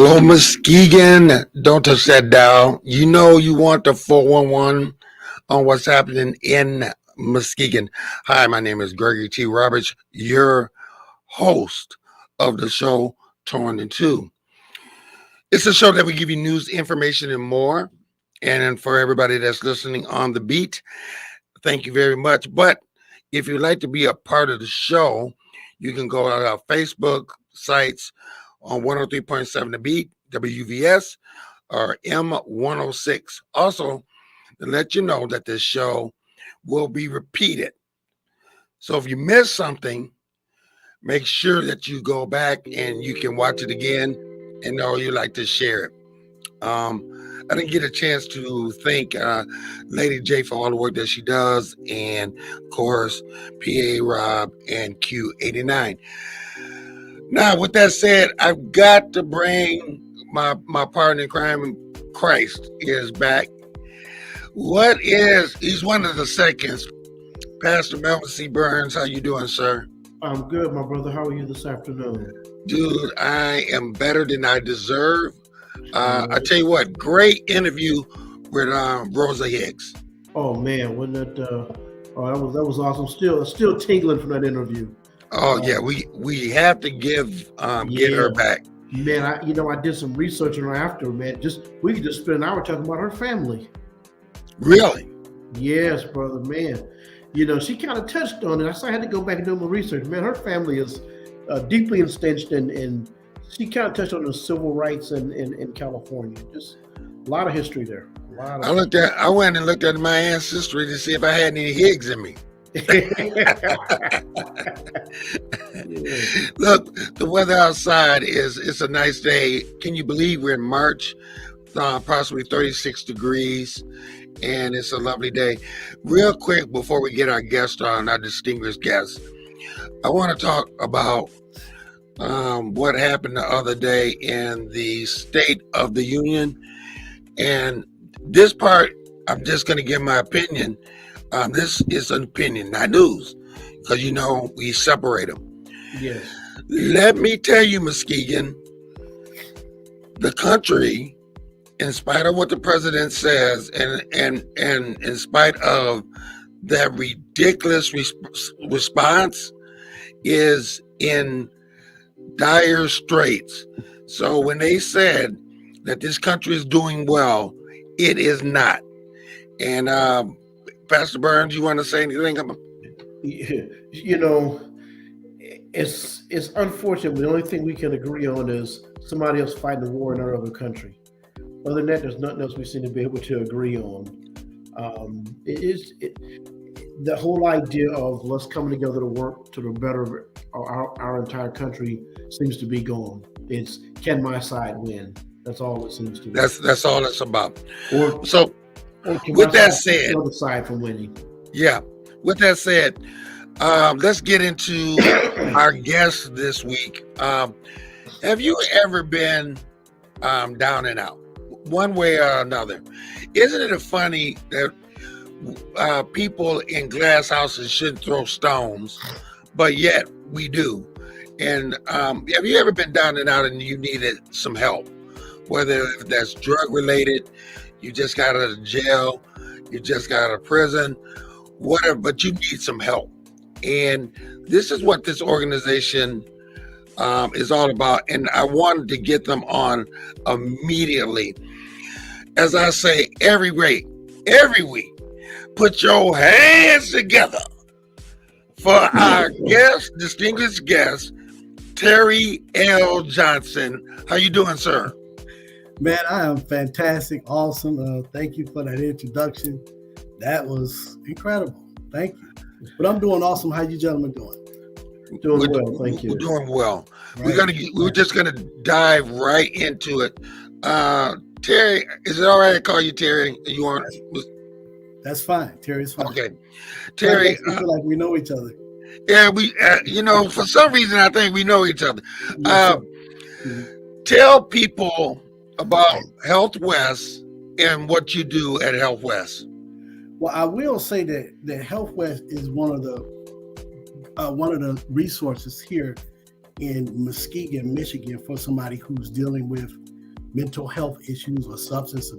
Hello, Muskegon. Don't touch that dial. You know you want the 411 on what's happening in Muskegon. Hi, my name is Gregory T. Roberts, your host of the show Torn in Two. It's a show that we give you news, information, and more. And for everybody that's listening on the beat, thank you very much. But if you'd like to be a part of the show, you can go to our Facebook sites on 103.7 The Beat, WVS, or M106. Also, to let you know that this show will be repeated. So if you miss something, make sure that you go back and you can watch it again and know you like to share it. I didn't get a chance to thank Lady J for all the work that she does, and of course, PA Rob and Q89. Now, with that said, I've got to bring my partner in crime. Christ is back. He's one of the seconds. Pastor Melvin Burns, how you doing, sir? I'm good, my brother. How are you this afternoon? Dude, I am better than I deserve. I tell you what, great interview with Rosa Hicks. Oh man, wasn't that? That was awesome. Still tingling from that interview. Oh yeah, we have to get her back. Man, I did some research on her after, man. We could just spend an hour talking about her family. Really? Yes, brother, man. She kind of touched on it. I had to go back and do my research. Man, her family is deeply entrenched and she kind of touched on the civil rights in California. Just a lot of history there. I went and looked at my ancestry to see if I had any Higgs in me. Look, the weather outside it's a nice day. Can you believe we're in March? Approximately 36 degrees, and it's a lovely day. Real quick, before we get our guest on, our distinguished guest, I want to talk about what happened the other day in the State of the Union. And this part, I'm just going to give my opinion. This is an opinion, not news, because we separate them. Yes. Let me tell you, Muskegon, the country, in spite of what the president says, and in spite of that ridiculous response, is in dire straits. So when they said that this country is doing well, it is not. And Pastor Burns, you want to say anything about? It's unfortunate. The only thing we can agree on is somebody else fighting the war in our other country. Other than that, there's nothing else we seem to be able to agree on. The whole idea of let's come together to work to the better our entire country seems to be gone. It's can my side win? That's all it seems to be. That's all it's about. Or with that said, the other side from winning. Yeah. With that said, let's get into our guest this week. Have you ever been down and out, one way or another? Isn't it funny that people in glass houses shouldn't throw stones, but yet we do? And have you ever been down and out and you needed some help? Whether that's drug related, you just got out of jail, you just got out of prison, whatever, but you need some help. And this is what this organization is all about. And I wanted to get them on immediately. As I say every week, put your hands together for our distinguished guest, Terry L. Johnson. How you doing, sir? Man, I am fantastic, awesome. Thank you for that introduction. That was incredible. Thank you. But I'm doing awesome. How you gentlemen doing? Doing well, thank you. We're doing well. Right. We're just gonna dive right into it. Terry, is it all right to call you Terry? You want? That's fine. Terry's fine. Okay, Terry. I feel like we know each other. Yeah, we. For some reason, I think we know each other. Yes, Tell people about Healthwest and what you do at Healthwest. Well, I will say that Healthwest is one of the resources here in Muskegon, Michigan, for somebody who's dealing with mental health issues or substance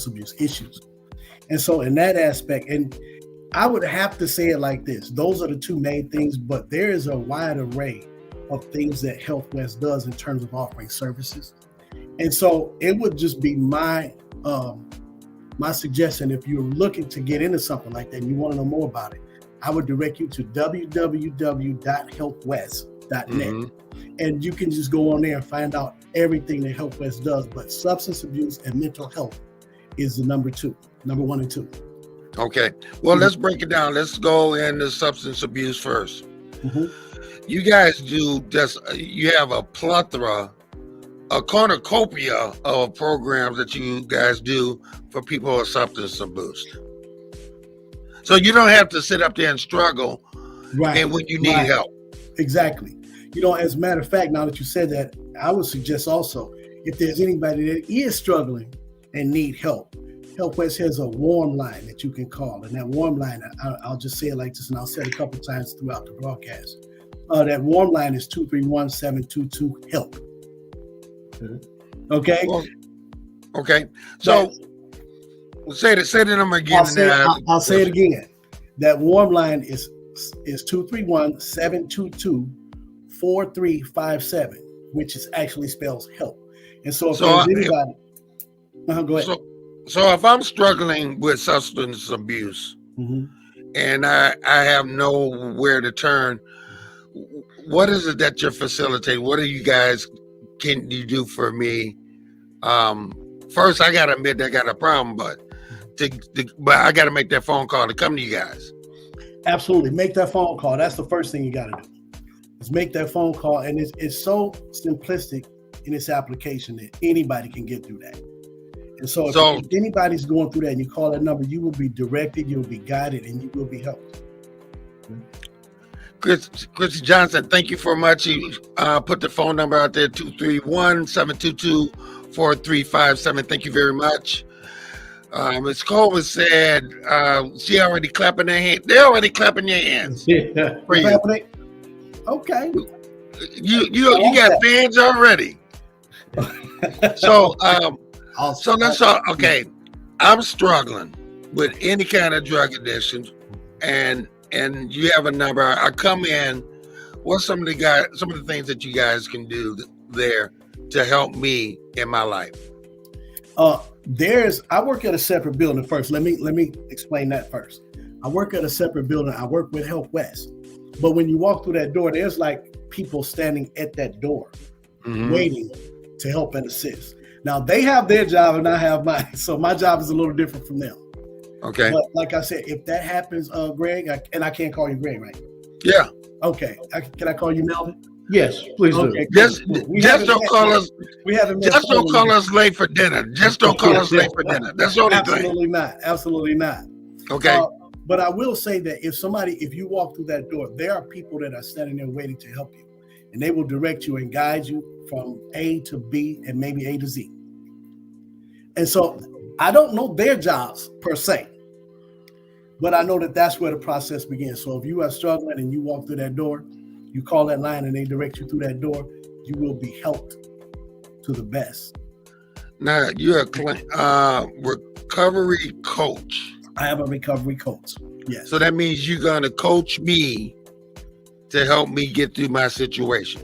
abuse issues. And so in that aspect, and I would have to say it like this, those are the two main things, but there is a wide array of things that Healthwest does in terms of offering services. And so it would just be my suggestion, if you're looking to get into something like that and you want to know more about it, I would direct you to www.healthwest.net. And you can just go on there and find out everything that Healthwest does. But substance abuse and mental health is the number 1 and 2. Okay. Well, let's break it down. Let's go into substance abuse first. You guys do you have a cornucopia of programs that you guys do for people with substance abuse. So you don't have to sit up there and struggle and when you need help. Exactly. As a matter of fact, now that you said that, I would suggest also, if there's anybody that is struggling and need help, Healthwest has a warm line that you can call. And that warm line, I'll just say it like this, and I'll say it a couple of times throughout the broadcast. That warm line is 231-722-HELP. Okay? Okay. So say the number again. I'll say it again. That warm line is 231-722-4357, which is actually spells help. And so if there's anybody, go ahead. So if I'm struggling with substance abuse and I have nowhere to turn, what is it that you're facilitating? What are you guys, can you do for me? First, I got to admit that I got a problem, but I got to make that phone call to come to you guys. Absolutely. Make that phone call. That's the first thing you got to do. Is make that phone call. And it's so simplistic in its application that anybody can get through that. And so if anybody's going through that and you call that number, you will be directed, you'll be guided, and you will be helped. Chris Johnson, thank you very much. You put the phone number out there, 231-722-4357. Thank you very much. Ms. Coleman said she already clapping their hands. They're already clapping your hands. For you. Okay. You got fans already. So let's talk. Okay, I'm struggling with any kind of drug addiction, and you have a number. I come in. What's some of the things that you guys can do there to help me in my life? I work at a separate building first. Let me explain that first. I work at a separate building. I work with Healthwest. But when you walk through that door, there's like people standing at that door waiting to help and assist. Now they have their job and I have mine. So my job is a little different from them. Okay. But like I said, if that happens, Greg, and I can't call you Greg, right? Yeah. Okay. Can I call you Melvin? Yes, please do. Okay, just don't call us. Just don't call us late for dinner. Just don't call us late for dinner. That's the only thing. Absolutely not. Absolutely not. Okay. But I will say that if you walk through that door, there are people that are standing there waiting to help you, and they will direct you and guide you from A to B and maybe A to Z. And so I don't know their jobs per se, but I know that that's where the process begins. So if you are struggling and you walk through that door, you call that line and they direct you through that door, you will be helped to the best. Now, you're a recovery coach. I am a recovery coach. Yes. So that means you're going to coach me to help me get through my situation.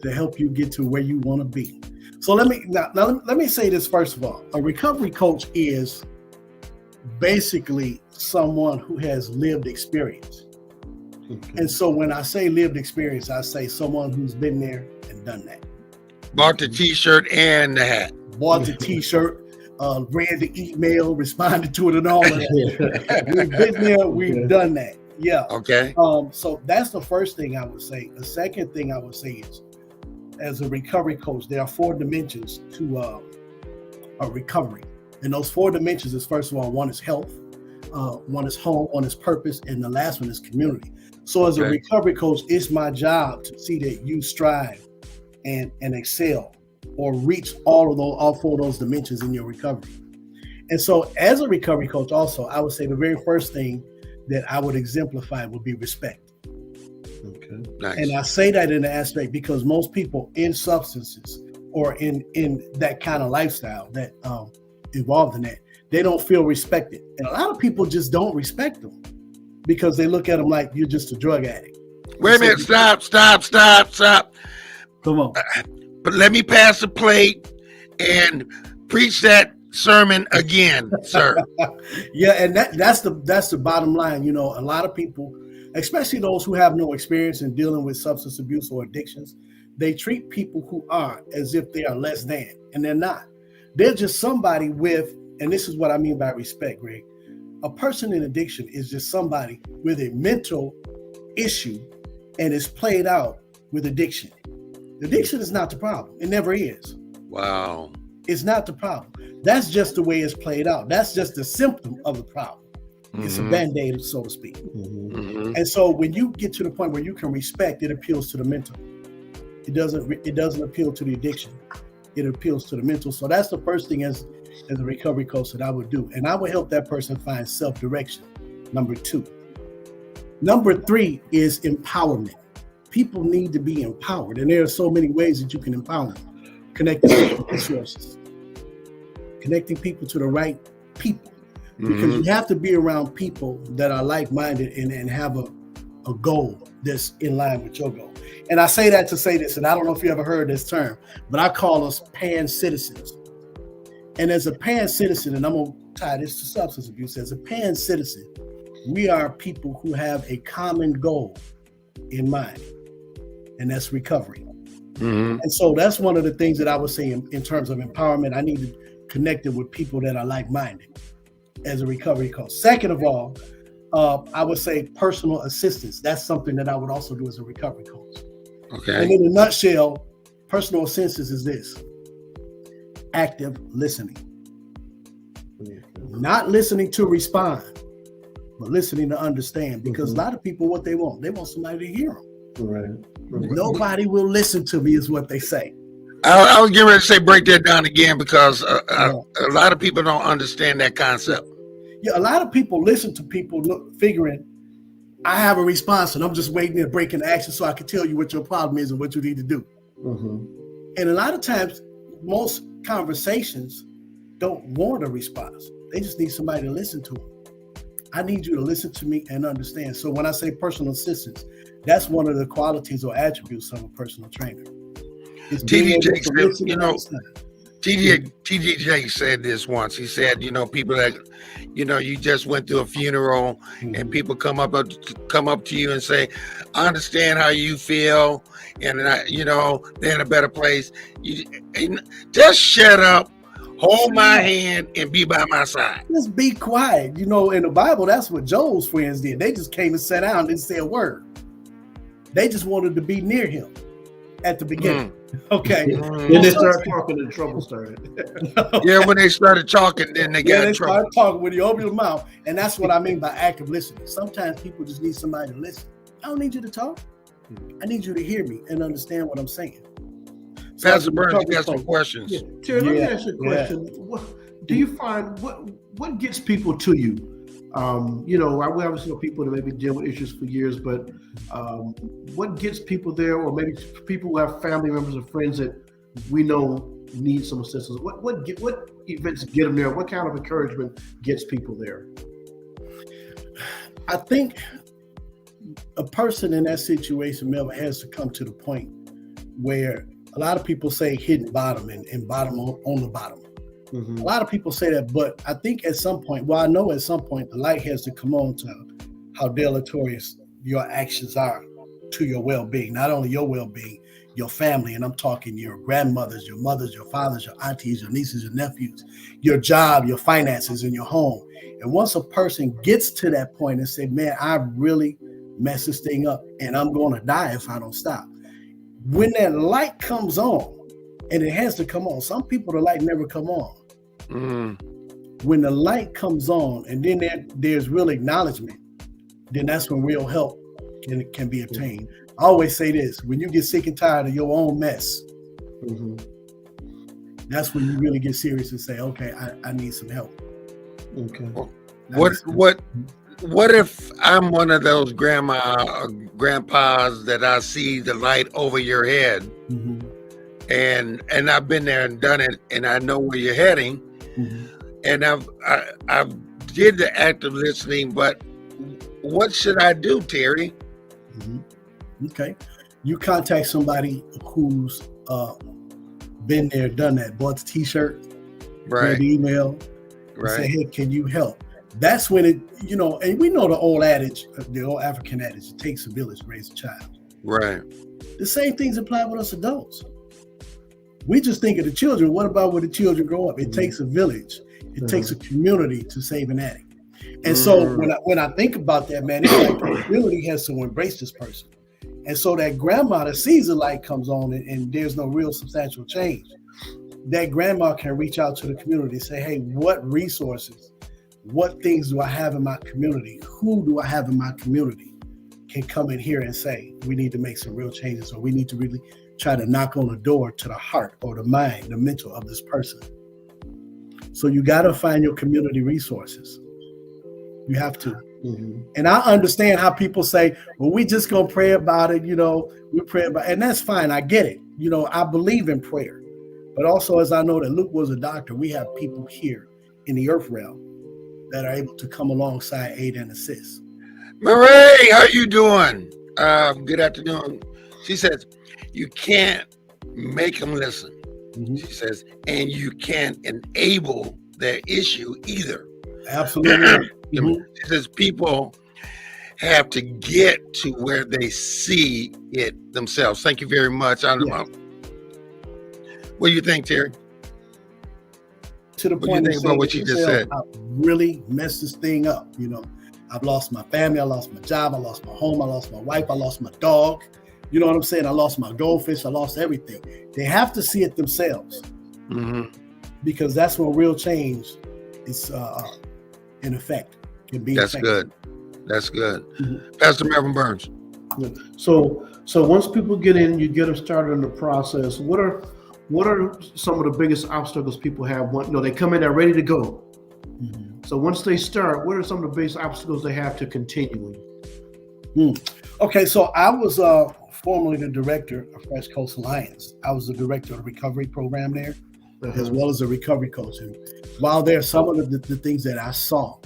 To help you get to where you want to be. So let me say this first of all. A recovery coach is basically someone who has lived experience. Okay. And so when I say lived experience, I say someone who's been there and done that. Bought the t-shirt and the hat. Bought the t-shirt, read the email, responded to it and all of that. We've been there, we've done that. Yeah. Okay. So that's the first thing I would say. The second thing I would say is, as a recovery coach, there are 4 dimensions to a recovery. And those 4 dimensions is, first of all, one is health, one is home, one is purpose, and the last one is community. So as a recovery coach, it's my job to see that you strive and excel or reach all 4 of those dimensions in your recovery. And so as a recovery coach also, I would say the very first thing that I would exemplify would be respect. Okay. Nice. And I say that in the aspect because most people in substances or in that kind of lifestyle that involved in that, they don't feel respected. And a lot of people just don't respect them because they look at them like you're just a drug addict. Wait a minute, stop. Come on. But let me pass the plate and preach that sermon again, sir. Yeah, and that's the bottom line. You know, a lot of people, especially those who have no experience in dealing with substance abuse or addictions, they treat people who are as if they are less than, and they're not. They're just somebody with, and this is what I mean by respect, Greg. A person in addiction is just somebody with a mental issue and is played out with addiction. Addiction is not the problem. It never is. Wow. It's not the problem. That's just the way it's played out. That's just a symptom of the problem. It's a band-aid, so to speak. And so when you get to the point where you can respect, it appeals to the mental. It doesn't appeal to the addiction. It appeals to the mental. So that's the first thing as a recovery coach that I would do. And I would help that person find self-direction. Number 2. Number 3 is empowerment. People need to be empowered. And there are so many ways that you can empower them. Connecting people to resources. Connecting people to the right people. Because you have to be around people that are like-minded and have a goal that's in line with your goal. And I say that to say this, and I don't know if you ever heard this term, but I call us pan-citizens. And as a pan-citizen, and I'm going to tie this to substance abuse, as a pan-citizen, we are people who have a common goal in mind, and that's recovery. And so that's one of the things that I would say in terms of empowerment. I need to connect it with people that are like-minded as a recovery coach. Second of all, I would say personal assistance. That's something that I would also do as a recovery coach. Okay. And in a nutshell, personal assistance is this: active listening. Not listening to respond, but listening to understand. Because a lot of people, what they want somebody to hear them. Right. Nobody will listen to me is what they say. I was getting ready to say break that down again because a lot of people don't understand that concept. Yeah, a lot of people listen to people figuring, I have a response and I'm just waiting to break into action so I can tell you what your problem is and what you need to do. And a lot of times, most conversations don't want a response. They just need somebody to listen to them. I need you to listen to me and understand. So when I say personal assistance, that's one of the qualities or attributes of a personal trainer. TDJ said, TDJ said this once. He said, people that, you just went through a funeral and people come up to you and say, I understand how you feel. And, they're in a better place. Just shut up, hold my hand and be by my side. Just be quiet. In the Bible, that's what Joel's friends did. They just came and sat down and didn't say a word. They just wanted to be near him at the beginning. Okay. Then they started talking and trouble started. Yeah, when they started talking, then they got in trouble. Started talking when you open your mouth. And that's what I mean by active listening. Sometimes people just need somebody to listen. I don't need you to talk. I need you to hear me and understand what I'm saying. So Pastor Burns, you got some questions. Yeah. Terry, let me ask you a question. What do you find, what gets people to you? We obviously know people that maybe deal with issues for years, but what gets people there, or maybe people who have family members or friends that we know need some assistance? What events get them there? What kind of encouragement gets people there? I think a person in that situation, Melvin, has to come to the point where a lot of people say hitting bottom and bottom on the bottom. A lot of people say that, but I think at some point, I know at some point the light has to come on to how deleterious your actions are to your well-being, not only your well-being, your family, and I'm talking your grandmothers, your mothers, your fathers, your aunties, your nieces, your nephews, your job, your finances, and your home. And once a person gets to that point and say, man, I really messed this thing up and I'm going to die if I don't stop. When that light comes on, and it has to come on, some people, the light never come on. When the light comes on and then there's real acknowledgement, then that's when real help can be obtained. I always say this: when you get sick and tired of your own mess, that's when you really get serious and say, okay, I need some help. Okay. What if I'm one of those grandma or grandpas that I see the light over your head and I've been there and done it, and I know where you're heading. Mhm. And I've did the active listening, but what should I do, Terry? Mhm. Okay. You contact somebody who's been there, done that, bought the t-shirt, Right, the email, and say, right, hey, can you help? That's when it, and we know the old adage, the old African adage, it takes a village to raise a child. right. The same things apply with us adults. We just think of the children. What about when the children grow up? It takes a village. It takes a community to save an addict. And so when I think about that, man, it's like the community has to embrace this person. And so that grandma that sees the light comes on and there's no real substantial change, that grandma can reach out to the community and say, hey, what resources, what things do I have in my community? Who do I have in my community can come in here and say, we need to make some real changes, or we need to really try to knock on the door to the heart or the mind, the mental of this person. So you got to find your community resources. You have to. Mm-hmm. And I understand how people say, well, we just going to pray about it. We pray about it. And that's fine. I get it. I believe in prayer. But also, as I know that Luke was a doctor, we have people here in the earth realm that are able to come alongside, aid, and assist. Marie, how you doing? Good afternoon. She says, you can't make them listen. Mm-hmm. She says, and you can't enable their issue either. Absolutely. Mm-hmm. She says, people have to get to where they see it themselves. Thank you very much. What do you think, Terry? To the point what do you think about what you just said? I really messed this thing up. I've lost my family, I lost my job, I lost my home, I lost my wife, I lost my dog. You know what I'm saying? I lost my goldfish, I lost everything. They have to see it themselves. Mm-hmm. Because that's when real change is in effect. Can be That's effective. Good. That's good. Mm-hmm. Pastor Melvin Burns. So once people get in, you get them started in the process. What are some of the biggest obstacles people have? They come in, they're ready to go. Mm-hmm. So once they start, what are some of the biggest obstacles they have to continuing? Okay, so I was formerly the director of Fresh Coast Alliance. I was the director of the recovery program there, as well as a recovery coach. And while there are some of the things that I saw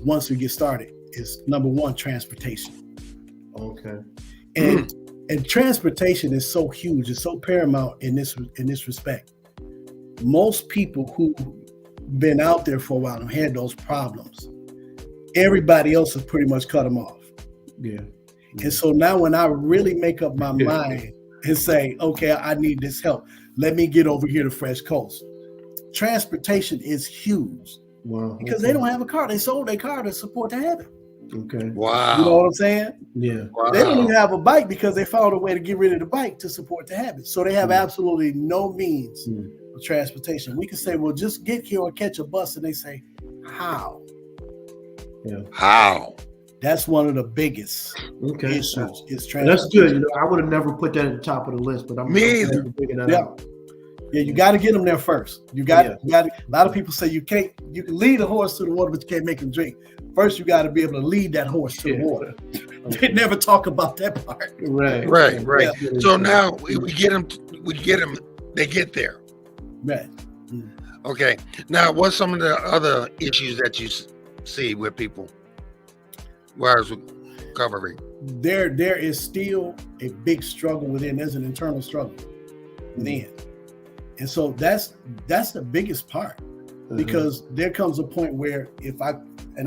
once we get started is, number one, transportation. Okay. And transportation is so huge, it's so paramount in this respect. Most people who've been out there for a while and had those problems, everybody else has pretty much cut them off. Yeah. And so now when I really make up my mind and say, okay, I need this help, let me get over here to Fresh Coast. Transportation is huge. Wow. Because they don't have a car. They sold their car to support the habit. Okay. Wow. You know what I'm saying? Yeah. Wow. They don't even have a bike because they found a way to get rid of the bike to support the habit. So they have absolutely no means of transportation. We can say, well, just get here or catch a bus. And they say, how? Yeah. How? That's one of the biggest issues is transportation. That's good. I would have never put that at the top of the list, but I'm figuring that out. Yeah, you got to get them there first. You got. A lot of people say you can lead a horse to the water, but you can't make him drink. First, you got to be able to lead that horse to the water. They never talk about that part. Right. Yeah. So now we get them. They get there. Right. Okay. Now, what's some of the other issues that you see with people? Whereas recovery, there is still a big struggle within. There's an internal struggle within. And so that's the biggest part, because there comes a point where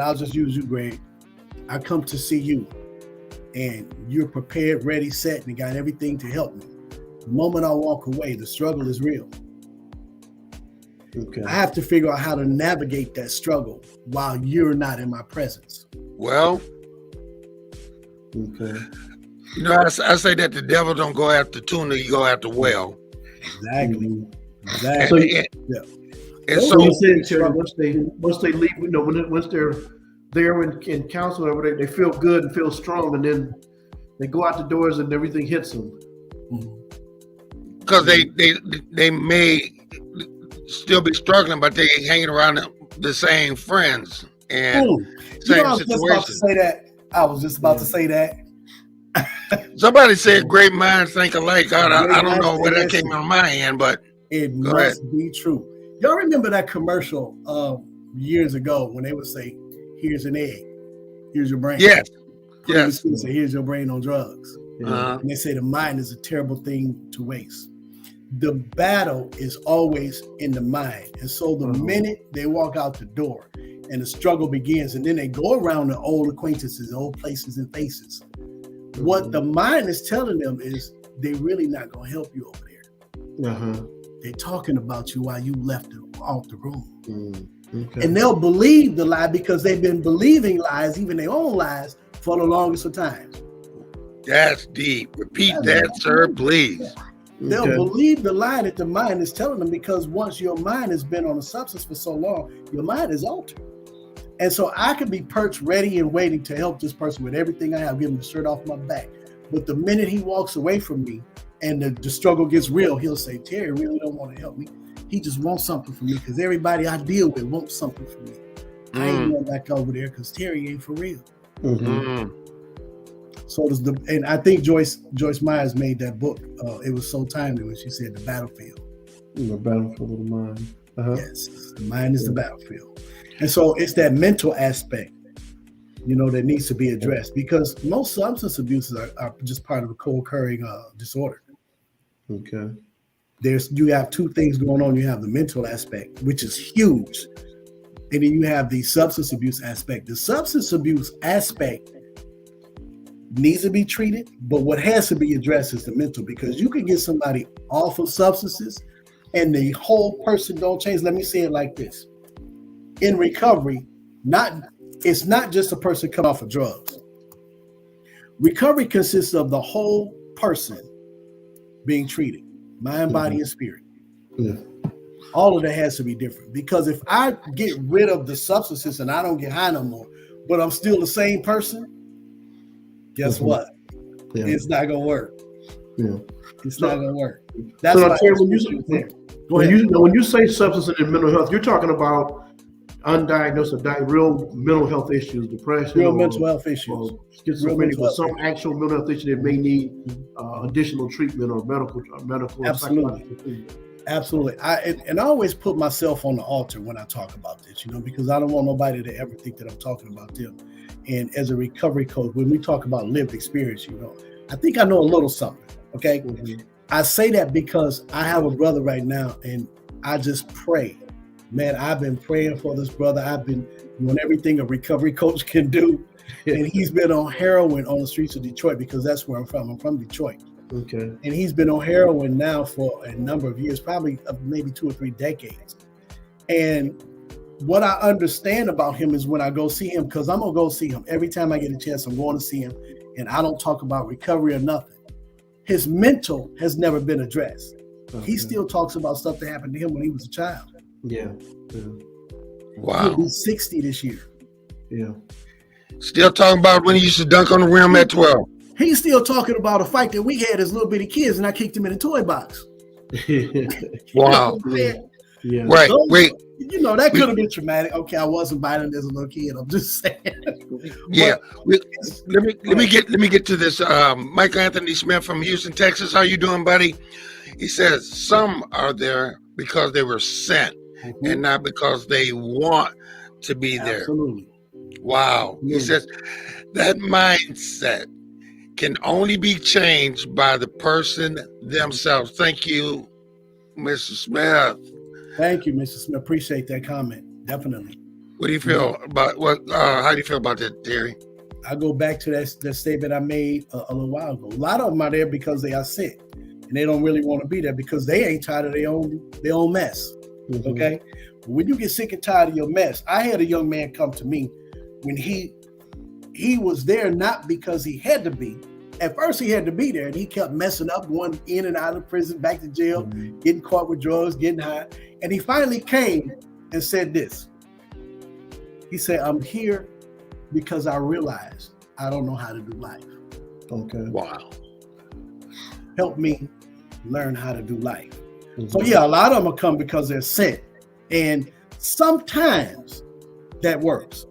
I'll just use you, Greg, I come to see you and you're prepared, ready, set, and got everything to help me. The moment I walk away, the struggle is real. Okay. I have to figure out how to navigate that struggle while you're not in my presence. Well, okay. I say that the devil don't go after tuna, you go after well. Exactly. So, and so you said, Terry, once they leave, once they're there in counsel, they feel good and feel strong, and then they go out the doors and everything hits them. Because they may still be struggling, but they hanging around the same friends and same situation. I was just about to say that. Somebody said great minds think alike. I don't minds know where think that came on my end, but It go ahead. must be true. Y'all remember that commercial years ago when they would say, "Here's an egg, here's your brain." Yes. Yes. Say, "Here's your brain on drugs." Uh-huh. And they say the mind is a terrible thing to waste. The battle is always in the mind. And so the minute they walk out the door and the struggle begins, and then they go around the old acquaintances, old places and faces, what the mind is telling them is they really not going to help you over there. They're talking about you while you left off the room. Okay. And they'll believe the lie because they've been believing lies, even their own lies, for the longest of times. That's deep. Repeat that, sir, please. Yeah. They'll believe the lie that the mind is telling them because once your mind has been on a substance for so long, your mind is altered. And so I could be perched ready and waiting to help this person with everything I have, give him the shirt off my back. But the minute he walks away from me and the struggle gets real, he'll say, Terry really don't want to help me. He just wants something from me because everybody I deal with wants something from me. I ain't going back over there because Terry ain't for real. So does and I think Joyce Myers made that book. It was so timely when she said the battlefield. The battlefield of the mind. Yes, the mind is the battlefield. And so it's that mental aspect, that needs to be addressed because most substance abuses are just part of a co-occurring disorder. Okay. You have two things going on. You have the mental aspect, which is huge. And then you have the substance abuse aspect. The substance abuse aspect needs to be treated, but what has to be addressed is the mental, because you can get somebody off of substances and the whole person don't change. Let me say it like this. In recovery, it's not just a person come off of drugs. Recovery consists of the whole person being treated, mind, body, and spirit. Yeah. All of that has to be different, because if I get rid of the substances and I don't get high no more, but I'm still the same person, guess what? Yeah. It's not gonna work. Yeah. It's not gonna work. That's why when you say substance and mental health, you're talking about undiagnosed or real mental health issues, depression, real mental health issues, schizophrenia, or some actual mental health issue that may need additional treatment or medical. Absolutely. Absolutely. I always put myself on the altar when I talk about this, because I don't want nobody to ever think that I'm talking about them. And as a recovery coach, when we talk about lived experience, I think I know a little something. Okay. I say that because I have a brother right now and I just pray. Man, I've been praying for this brother. I've been doing everything a recovery coach can do. And he's been on heroin on the streets of Detroit because that's where I'm from. I'm from Detroit. Okay. And he's been on heroin now for a number of years, probably maybe 2 or 3 decades. And what I understand about him is when I go see him, because I'm going to go see him. Every time I get a chance, I'm going to see him. And I don't talk about recovery or nothing. His mental has never been addressed. Okay. He still talks about stuff that happened to him when he was a child. Yeah. Wow. He'll be 60 this year. Yeah. Still talking about when he used to dunk on the rim at 12. He's still talking about a fight that we had as little bitty kids and I kicked him in a toy box. Wow. Yeah. Right. Wait. That could have been traumatic. Okay, I wasn't violent as a little kid. I'm just saying. Yeah. Let me get to this. Michael Anthony Smith from Houston, Texas. How you doing, buddy? He says some are there because they were sent and not because they want to be there. Absolutely. Wow. He says that mindset can only be changed by the person themselves. Thank you, Mr. Smith. Thank you, Mr. Smith. Appreciate that comment. Definitely. What do you feel about how do you feel about that, Terry? I go back to that statement I made a little while ago. A lot of them are there because they are sick and they don't really want to be there because they ain't tired of their own mess. Okay. But when you get sick and tired of your mess, I had a young man come to me when he was there not because he had to be. At first he had to be there and he kept messing up, going in and out of prison, back to jail, getting caught with drugs, getting high. And he finally came and said this. He said, I'm here because I realized I don't know how to do life. Okay. Wow. Help me learn how to do life. So yeah, a lot of them will come because they're sent. And sometimes that works.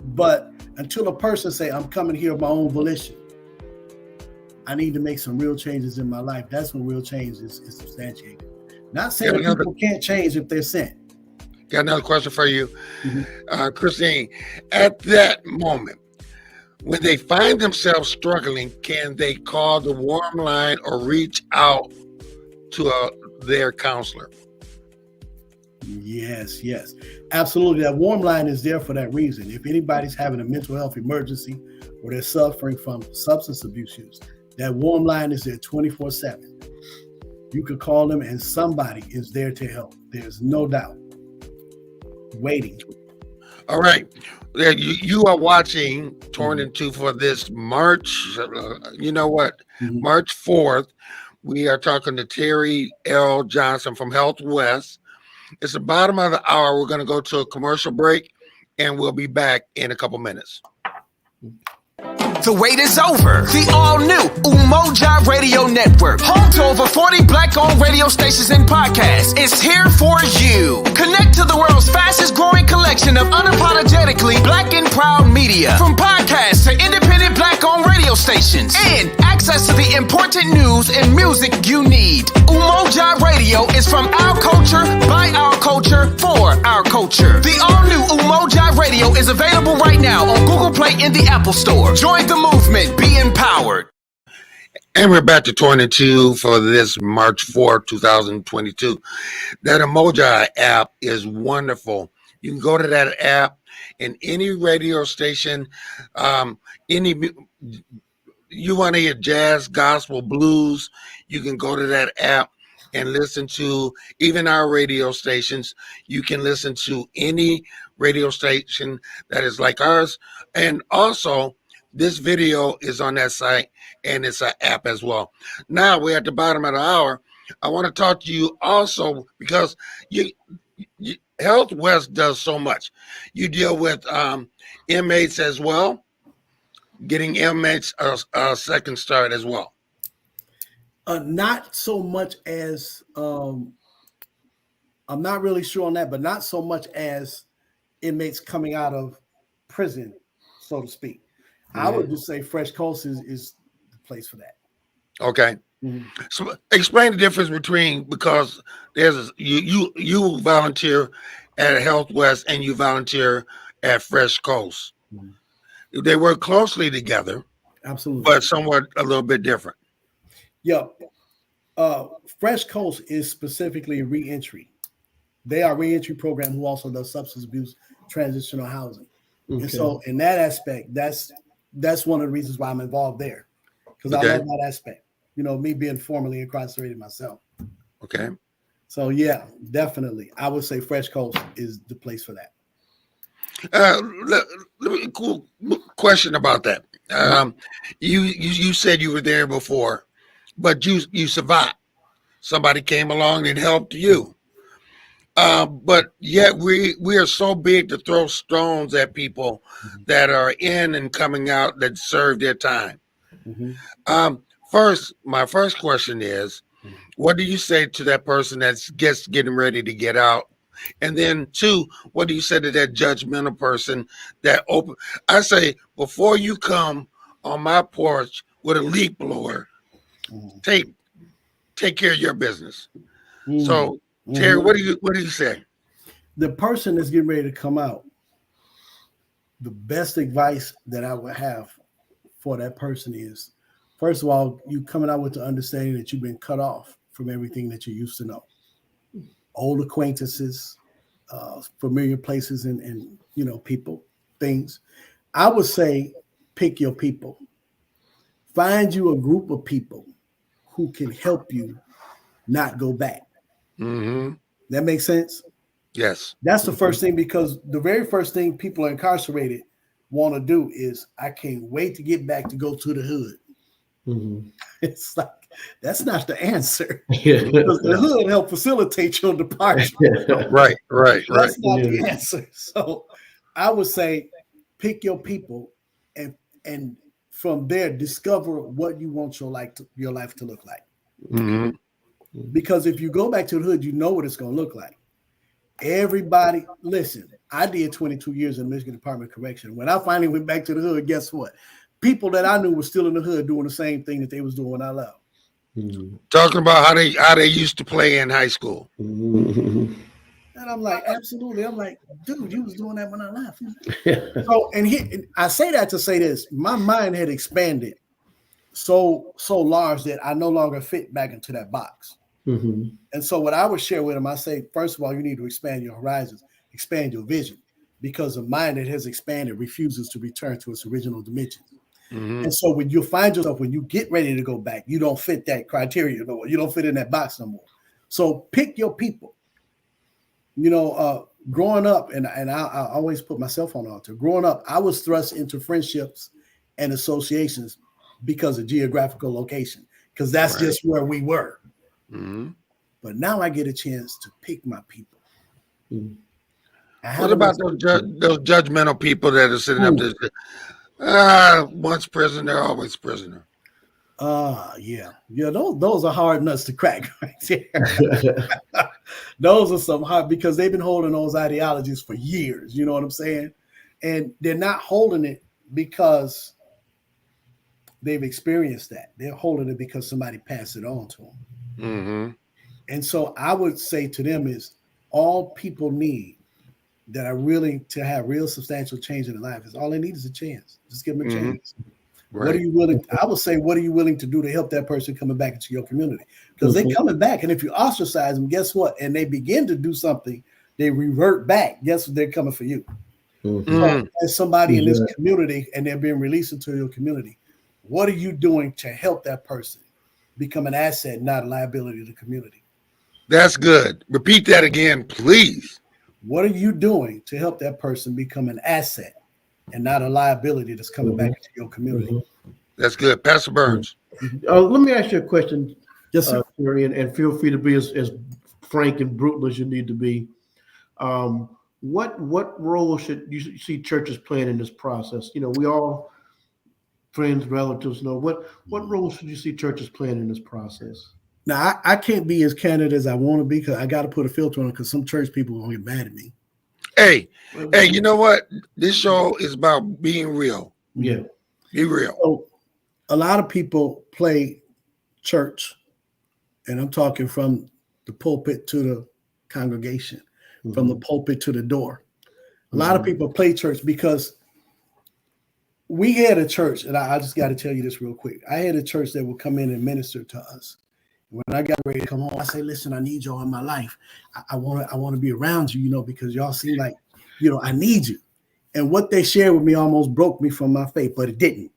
But until a person say, I'm coming here of my own volition, I need to make some real changes in my life. That's when real change is substantiated. Not saying that people can't change if they're sent. Got another question for you, Mm-hmm. Christine. At that moment, when they find themselves struggling, can they call the warm line or reach out to their counselor? Yes, absolutely. That warm line is there for that reason. If anybody's having a mental health emergency or they're suffering from substance abuse use, that warm line is there 24/7. You could call them and somebody is there to help. There's no doubt. Waiting. All right. You are watching Torn in Two for this March. You know what? March 4th. We are talking to Terry L. Johnson from Healthwest. It's the bottom of the hour. We're going to go to a commercial break, and we'll be back in a couple minutes. The wait is over. The all-new Umoja Radio Network, home to over 40 Black-owned radio stations and podcasts, is here for you. Connect to the world's fastest-growing collection of unapologetically Black and proud media, from podcasts to independent Black-owned radio stations, and access to the important news and music you need. Umoja Radio is from our culture, by our culture, for our culture. The all-new Umoja Radio is available right now on Google Play and the Apple Store. Join the movement. Be empowered. And we're back to Torn in Two for this March 4th, 2022. That Umoja app is wonderful. You can go to that app in any radio station, you want to hear jazz, gospel, blues, you can go to that app and listen to even our radio stations. You can listen to any radio station that is like ours. And also, this video is on that site, and it's an app as well. Now we're at the bottom of the hour. I want to talk to you also because Healthwest does so much. You deal with inmates as well, getting inmates a second start as well. Not so much as I'm not really sure on that, but not so much as inmates coming out of prison, so to speak. I would just say Fresh Coast is the place for that. Okay. So explain the difference between, because there's you volunteer at Healthwest and you volunteer at Fresh Coast. They work closely together, absolutely, but somewhat a little bit different. Yeah. Fresh Coast is specifically reentry. They are a reentry program who also does substance abuse, transitional housing. Okay. And so in that aspect, that's one of the reasons why I'm involved there, because I love that aspect. You know, me being formerly incarcerated myself. Okay. So yeah, definitely, I would say Fresh Coast is the place for that. Cool question about that. You said you were there before, but you survived. Somebody came along and helped you. But yet we are so big to throw stones at people that are in and coming out that serve their time. My first question is, what do you say to that person that's getting ready to get out? And then two, what do you say to that judgmental person that I say, before you come on my porch with a leaf blower, take care of your business. So Terry, what do you say? The person that's getting ready to come out, the best advice that I would have for that person is, first of all, you coming out with the understanding that you've been cut off from everything that you used to know. Old acquaintances, familiar places, and people, things. I would say pick your people. Find you a group of people who can help you not go back. That makes sense? Yes. That's the first thing, because the very first thing people are incarcerated want to do is, I can't wait to get back to go to the hood. It's like, that's not the answer. Because the hood help facilitate your departure. Right. That's not the answer. So I would say pick your people and from there discover what you want your life to look like. Because if you go back to the hood, you know what it's going to look like. Everybody, listen, I did 22 years in Michigan Department of Correction. When I finally went back to the hood, guess what? people that I knew were still in the hood doing the same thing that they was doing when I left. Talking about how they used to play in high school. And I'm like, absolutely. I'm like, dude, you was doing that when I left. So, and I say that to say this: my mind had expanded so large that I no longer fit back into that box. And so, what I would share with them, I say, first of all, you need to expand your horizons, expand your vision, because a mind that has expanded refuses to return to its original dimension. And so when you find yourself, when you get ready to go back, you don't fit that criteria no more. You don't fit in that box no more. So pick your people. You know, growing up, and I always put myself on the altar. Growing up, I was thrust into friendships and associations because of geographical location, because that's just where we were. But now I get a chance to pick my people. What about those judgmental people that are sitting up there? Once prisoner, always prisoner. Yeah. Those are hard nuts to crack right there. Those are some hard, because they've been holding those ideologies for years. You know what I'm saying? And they're not holding it because they've experienced that. They're holding it because somebody passed it on to them. And so I would say to them is, all people need that are willing to have real substantial change in their life is all they need is a chance. Just give them a chance. What are you willing? I would say, what are you willing to do to help that person coming back into your community? Because they're coming back, and if you ostracize them, guess what? And they begin to do something, they revert back. Guess what? They're coming for you. So, as somebody in this community, and they're being released into your community, what are you doing to help that person become an asset, not a liability to the community? That's good. Repeat that again, please. What are you doing to help that person become an asset and not a liability that's coming back into your community? That's good. Pastor Burns. Let me ask you a question, Yes, sir. Terry, and feel free to be as frank and brutal as you need to be. What role should you see churches playing in this process? You know, we all friends, relatives know what role should you see churches playing in this process? Now, I can't be as candid as I want to be, because I got to put a filter on it, because some church people are going to get mad at me. Hey, you know what? This show is about being real. Yeah. Be real. So a lot of people play church, and I'm talking from the pulpit to the congregation, from the pulpit to the door. A lot of people play church because we had a church, and I just got to tell you this real quick. I had a church that would come in and minister to us. When I got ready to come home, I say, listen, I need y'all in my life. I want to be around you, you know, because y'all seem like, you know, I need you. And what they shared with me almost broke me from my faith, but it didn't.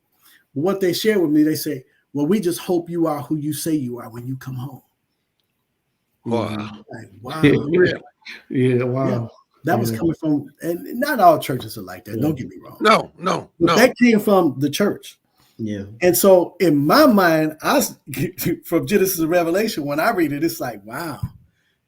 But what they shared with me, they say, well, we just hope you are who you say you are when you come home. Wow. Like, wow. Yeah, wow. Yeah. That was coming from, and not all churches are like that. Don't get me wrong. No. But that came from the church. Yeah. And so in my mind, from Genesis to Revelation, when I read it, it's like, wow.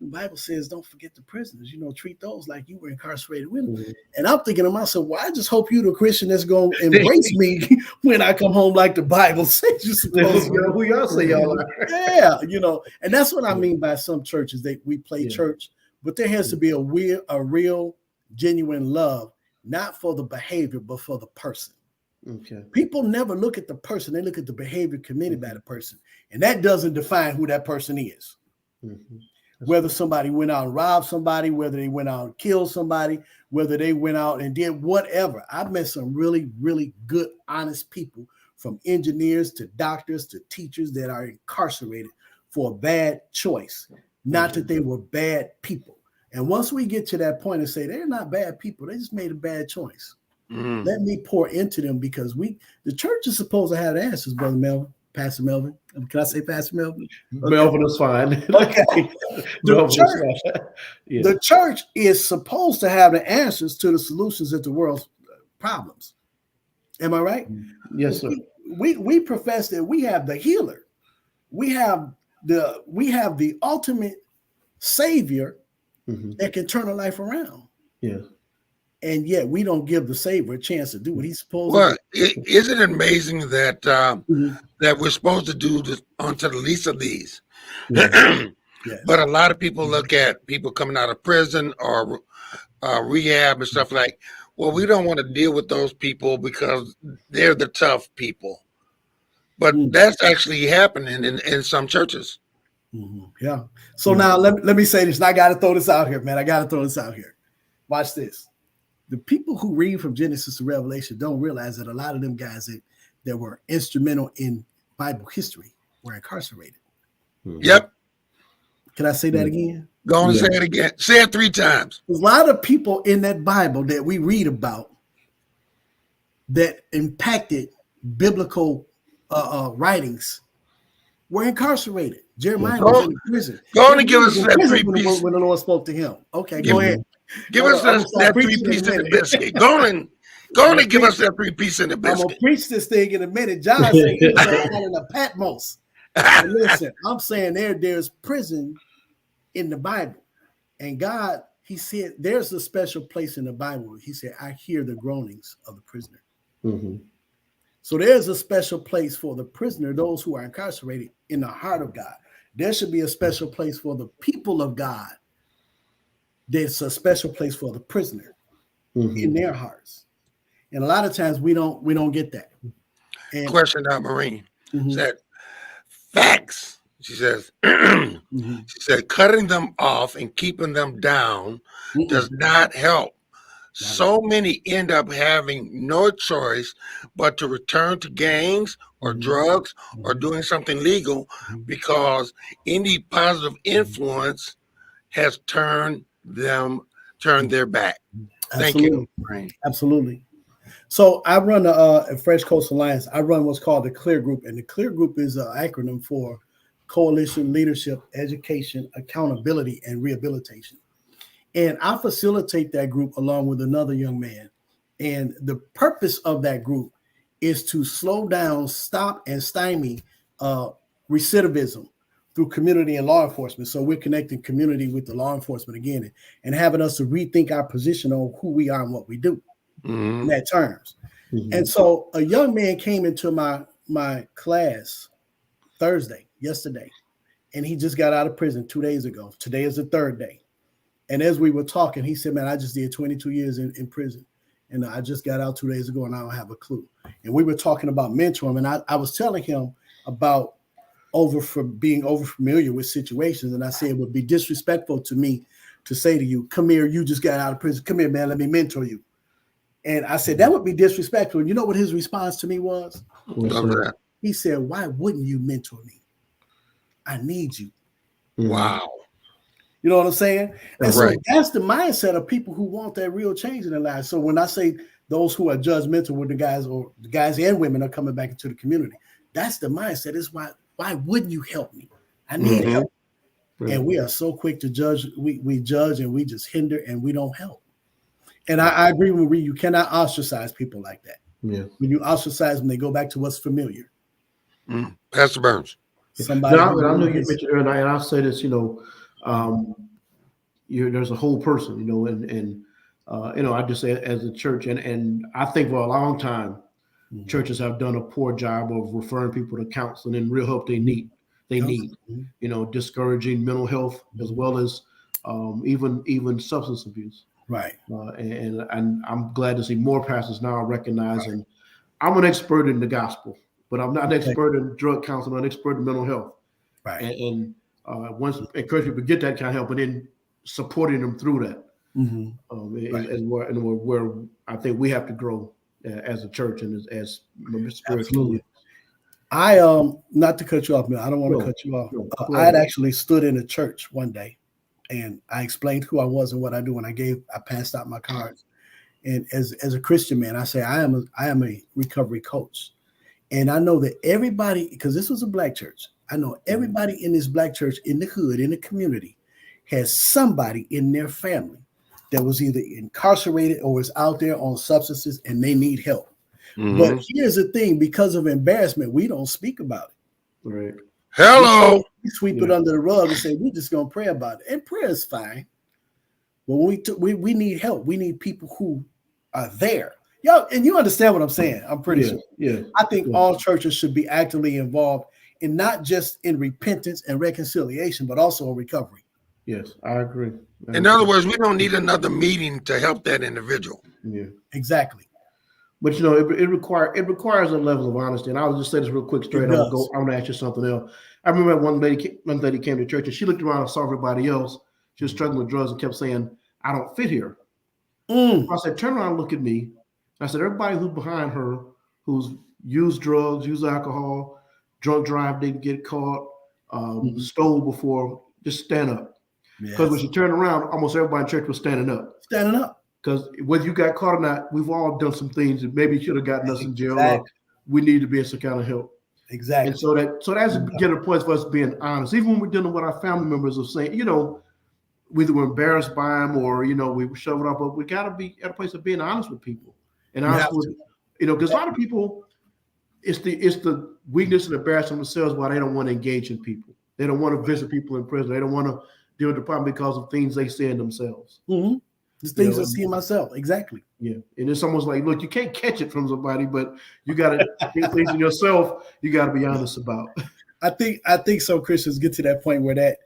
The Bible says, don't forget the prisoners, you know, treat those like you were incarcerated with them. And I'm thinking to myself, well, I just hope you're the Christian that's going to embrace me when I come home like the Bible says you're supposed to. You know, who y'all say y'all are. Yeah, you know, and that's what I mean by some churches. We play church, but there has to be a real, genuine love, not for the behavior, but for the person. Okay. People never look at the person. They look at the behavior committed by the person. And that doesn't define who that person is. Whether somebody went out and robbed somebody, whether they went out and killed somebody, whether they went out and did whatever. I've met some really, really good, honest people, from engineers to doctors to teachers, that are incarcerated for a bad choice. Not that they were bad people. And once we get to that point and say they're not bad people, they just made a bad choice. Let me pour into them, because the church is supposed to have the answers, Brother Melvin, Pastor Melvin. Can I say Pastor Melvin? Okay. Melvin is fine. Okay. The church is supposed to have the answers to the solutions to the world's problems. Am I right? Yes, sir. We profess that we have the healer. We have the ultimate savior that can turn a life around. Yeah. And yet we don't give the Savior a chance to do what he's supposed Well, to do. isn't it amazing that that we're supposed to do this unto the least of these? Yes. But a lot of people look at people coming out of prison or rehab and stuff like, well, we don't want to deal with those people because they're the tough people. But that's actually happening in some churches. Yeah. So now let me say this, and I got to throw this out here, man. I got to throw this out here. Watch this. The people who read from Genesis to Revelation don't realize that a lot of them guys that were instrumental in Bible history were incarcerated. Yep. Can I say that again? Go on and say it again. Say it 3 times. A lot of people in that Bible that we read about that impacted biblical writings were incarcerated. Jeremiah was in prison. Go on and give us that 3 pieces. When the Lord spoke to him. Okay, go ahead. Give us that 3 pieces in the biscuit. Go on and give us that 3 pieces in the biscuit. I'm going to preach this thing in a minute. John said he was out in the Patmos. And listen, I'm saying there's prison in the Bible. And God, he said, there's a special place in the Bible. He said, I hear the groanings of the prisoner. So there's a special place for the prisoner, those who are incarcerated, in the heart of God. There should be a special place for the people of God. There's a special place for the prisoner in their hearts. And a lot of times we don't get that. And question out, Marine. Said facts. She says, she said, cutting them off and keeping them down does not help. So many end up having no choice but to return to gangs or drugs or doing something legal because any positive influence has turned their back. Thank you. Absolutely. So I run a Fresh Coast Alliance. I run what's called the CLEAR Group, and the CLEAR Group is an acronym for Coalition, Leadership, Education, Accountability, and Rehabilitation. And I facilitate that group along with another young man. And the purpose of that group is to slow down, stop, and stymie recidivism through community and law enforcement. So we're connecting community with the law enforcement again and having us to rethink our position on who we are and what we do in that terms. And so a young man came into my class yesterday, and he just got out of prison 2 days ago. Today is the 3rd day. And as we were talking, he said, man, I just did 22 years in prison. And I just got out 2 days ago and I don't have a clue. And we were talking about mentoring. And I was telling him about being over familiar with situations. And I said, it would be disrespectful to me to say to you, come here, you just got out of prison. Come here, man, let me mentor you. And I said, that would be disrespectful. And you know what his response to me was? He said, why wouldn't you mentor me? I need you. Wow. You know what I'm saying? And so that's the mindset of people who want that real change in their lives. So when I say those who are judgmental with the guys and women are coming back into the community, that's the mindset. It's why wouldn't you help me? I need help. And we are so quick to judge. We judge and we just hinder and we don't help. And I agree with you. You cannot ostracize people like that. Yeah. When you ostracize them, they go back to what's familiar. Pastor Burns. I know you mentioned earlier, and I'll say this, there's a whole person, I just say as a church, and I think for a long time, churches have done a poor job of referring people to counseling and real help they need, discouraging mental health as well as even substance abuse. Right. And I'm glad to see more pastors now recognizing I'm an expert in the gospel, but I'm not an expert in drug counseling, I'm an expert in mental health. Right. And once encourage people to get that kind of help and then supporting them through that is where I think we have to grow as a church and as spiritual. I not to cut you off, man. I don't want to cut you off. I had actually stood in a church one day and I explained who I was and what I do, and I passed out my cards. And as a Christian man, I say I am a recovery coach. And I know that everybody, because this was a black church, I know everybody in this black church, in the hood, in the community, has somebody in their family that was either incarcerated or is out there on substances and they need help. But here's the thing, because of embarrassment, we don't speak about it. Right. Hello. We sweep it under the rug and say, we're just going to pray about it. And prayer is fine. But we need help. We need people who are there. Yo, and you understand what I'm saying? I'm pretty sure. Yeah. I think all churches should be actively involved in not just in repentance and reconciliation, but also in recovery. Yes, I agree. In other words, we don't need another meeting to help that individual. Yeah. Exactly. But it requires a level of honesty. And I'll just say this real quick, straight. I want to ask you something else. I remember one lady came to church and she looked around and saw everybody else. She was struggling with drugs and kept saying, "I don't fit here." I said, "Turn around and look at me." I said, "Everybody who's behind her, who's used drugs, used alcohol, drunk drive, didn't get caught, stole before, just stand up." Because when she turned around, almost everybody in church was standing up. Standing up. Because whether you got caught or not, we've all done some things that maybe should have gotten us in jail, or we need to be in some kind of help. Exactly. And so that's a beginning point for us being honest. Even when we're dealing with our family members of saying, we either were embarrassed by them or, we were shoving up, but we got to be at a place of being honest with people. And honest with, because a lot of people, it's the weakness and embarrassment themselves why they don't want to engage in people. They don't want to visit people in prison. They don't want to deal with the problem because of things they say in themselves. Mm-hmm. The things I see myself. Exactly. Yeah. And it's almost like, look, you can't catch it from somebody, but you got to get things in yourself. You got to be honest about. I think some Christians get to that point where that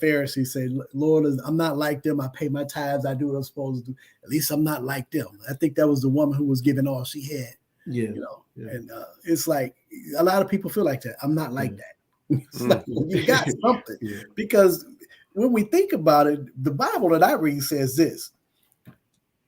Pharisee say, "Lord, I'm not like them. I pay my tithes. I do what I'm supposed to do. At least I'm not like them." I think that was the woman who was giving all she had. Yeah. And it's like a lot of people feel like that. I'm not like that. It's like, you got something. Because when we think about it, the Bible that I read says this: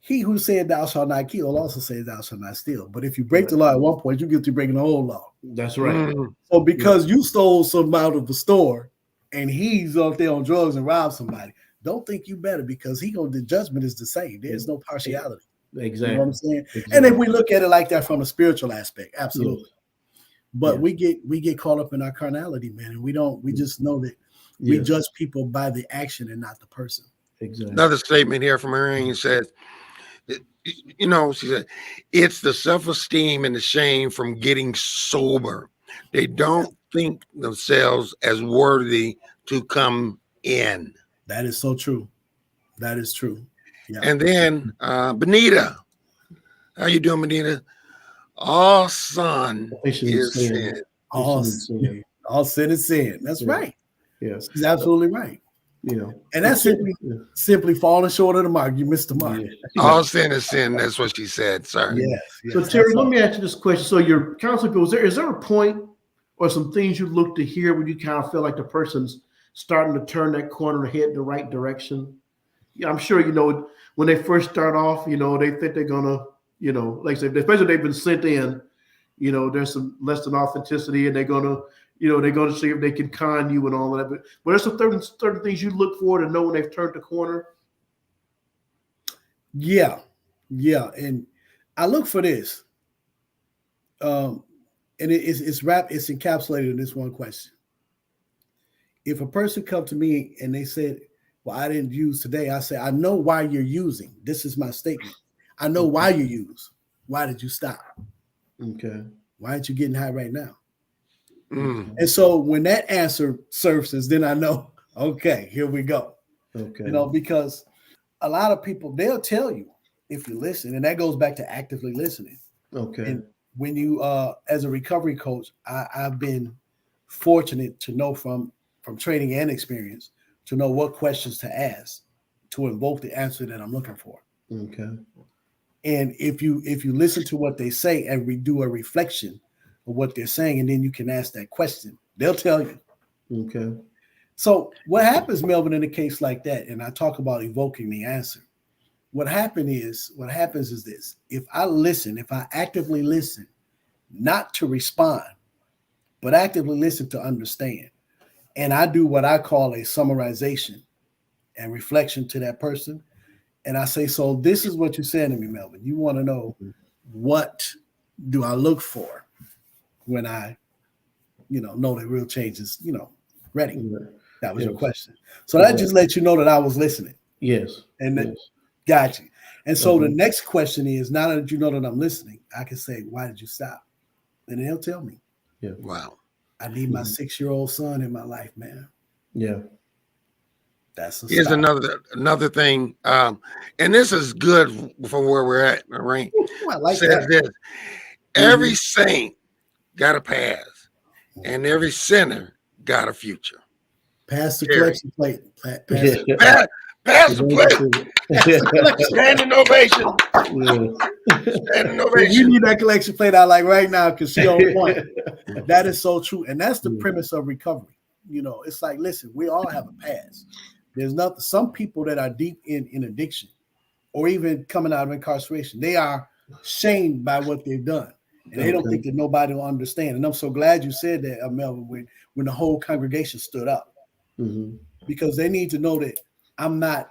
"He who said thou shalt not kill also says thou shalt not steal." But if you break the law at one point, you get to breaking the whole law. That's right. So because you stole some out of the store and he's out there on drugs and robbed somebody, don't think you better, because the judgment is the same. There's no partiality. Exactly. You know what I'm saying? Exactly. And if we look at it like that from a spiritual aspect, absolutely. But we get caught up in our carnality, man, and we just know that we judge people by the action and not the person. Exactly. Another statement here from Irene says, she said, "It's the self-esteem and the shame from getting sober. They don't think themselves as worthy to come in." That is so true. That is true. Yeah. And then Benita, how you doing, Benita? All sin is sin. All sin is sin. That's right. Yes, he's absolutely right. And that's simply falling short of the mark. You missed the mark. All sin is sin. That's what she said. Sorry. Yes. So Terry, let me ask you this question. So your counsel goes, is there a point or some things you look to hear when you kind of feel like the person's starting to turn that corner and head in the right direction? Yeah, I'm sure, when they first start off, they think they're going to, like I said, especially if they've been sent in, there's some less than authenticity, and they're going to see if they can con you and all of that. But there's some certain things you look for to know when they've turned the corner. Yeah. And I look for this. And it's encapsulated in this one question. If a person come to me and they said, "Well, I didn't use today," I say, "I know why you're using." This is my statement. I know why you use. Why did you stop? Okay. Why aren't you getting high right now? And so when that answer surfaces, then I know, okay, here we go. Okay. Because a lot of people, they'll tell you if you listen, and that goes back to actively listening. Okay. And when you, as a recovery coach, I've been fortunate to know from training and experience to know what questions to ask to invoke the answer that I'm looking for. Okay. And if you listen to what they say and we do a reflection of what they're saying, and then you can ask that question, they'll tell you. Okay. So what happens, Melvin, in a case like that, and I talk about evoking the answer, what happens is this: if I actively listen, not to respond, but actively listen to understand, and I do what I call a summarization and reflection to that person, and I say, "So this is what you're saying to me, Melvin. You want to know what do I look for when I, know that real change is, ready?" That was your question. So that just lets you know that I was listening. Yes. And then, got you. And so the next question is, now that you know that I'm listening, I can say, "Why did you stop?" And then he'll tell me. Yeah. Wow. "I need my 6-year-old son in my life, man." Yeah. Here's another thing, and this is good from where we're at, right? I like Says that. this: every saint got a past, and every sinner got a future. Pass the Terry. collection plate. Pastor Play. Standing ovation. Standing We ovation. need that collection plate out like right now because she on point. That is so true. And that's the premise of recovery. You know, it's like, listen, we all have a past. There's nothing, some people that are deep in addiction or even coming out of incarceration, they are shamed by what they've done. And they don't think that nobody will understand. And I'm so glad you said that, Melvin, when the whole congregation stood up. Because they need to know that I'm not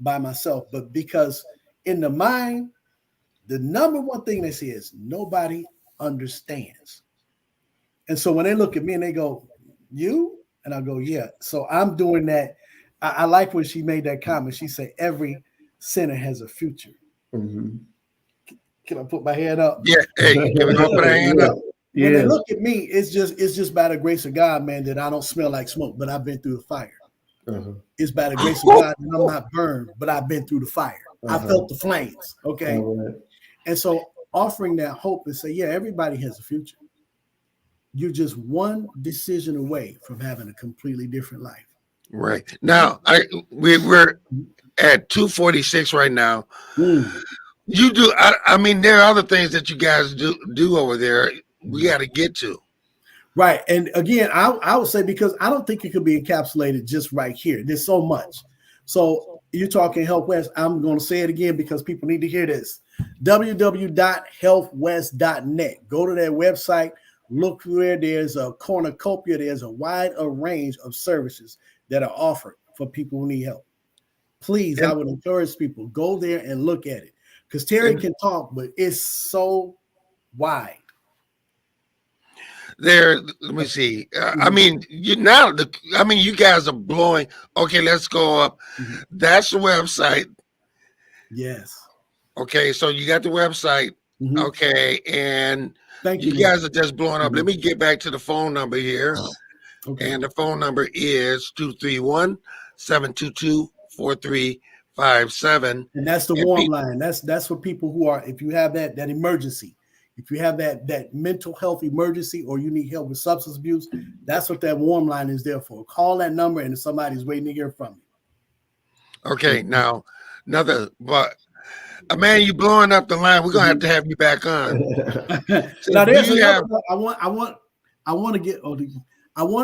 by myself, but because in the mind, the number one thing they say is nobody understands. And so when they look at me and they go, you? And I go, yeah. So I'm doing that. I like when she made that comment. She said, every sinner has a future. Can I put my hand up? Yeah. Hey, can we go put our hand up? When they look at me, it's just by the grace of God, man, that I don't smell like smoke, but I've been through the fire. It's by the grace of God that I'm not burned, but I've been through the fire. I felt the flames. Okay. And so offering that hope and say, yeah, everybody has a future. You're just one decision away from having a completely different life. Right. Now, we're at 2:46 right now. You do. I mean, there are other things that you guys do over there. We got to get to. Right. And again, I would say, because I don't think it could be encapsulated just right here. There's so much. So you're talking Healthwest. I'm going to say it again because people need to hear this. www.healthwest.net. Go to their website. Look where there's a cornucopia. There's a wide range of services that are offered for people who need help. Please, I would encourage people, go there and look at it. Because Terry can talk, but it's so wide. There, let me see. I mean, you guys are blowing. Okay, let's go up. That's the website. Yes. Okay, so you got the website. Okay, and Thank you guys are just blowing up. Let me get back to the phone number here. Okay. And the phone number is 231-722-4357. And that's the warm line. That's for people who are, if you have that emergency, if you have that mental health emergency, or you need help with substance abuse, that's what that warm line is there for. Call that number and somebody's waiting to hear from you. Okay, now but man, you blowing up the line. We're gonna have you back on. So now there's another. I want